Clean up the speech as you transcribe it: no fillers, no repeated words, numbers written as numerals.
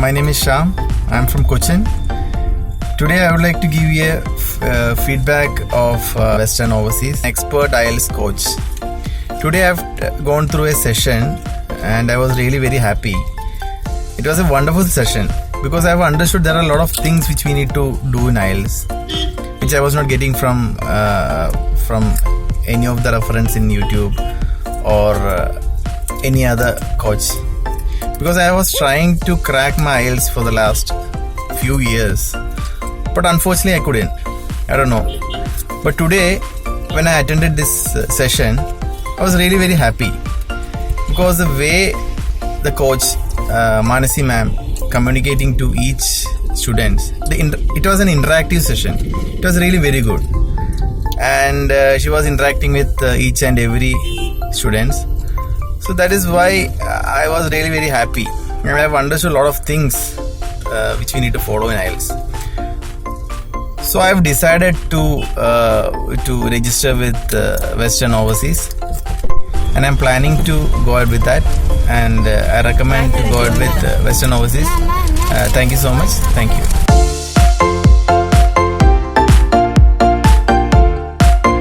my name is Sham. I'm from Cochin. Today I would like to give you a feedback of Western Overseas expert IELTS coach. Today I've gone through a session and I was really very happy. It was a wonderful session because I've understood there are a lot of things which we need to do in IELTS, which I was not getting from any of the reference in YouTube or any other coach. Because I was trying to crack my IELTS for the last few years, but unfortunately I couldn't. I don't know. But today, when I attended this session, I was really very happy because the way the coach, Manasi ma'am, communicating to each student, it was an interactive session. It was really very good, and she was interacting with each and every students. So that is why I was really very happy, and I have understood a lot of things which we need to follow in IELTS. So I have decided to register with Western Overseas, and I am planning to go ahead with that, and I recommend to go ahead with Western Overseas. Thank you so much. Thank you.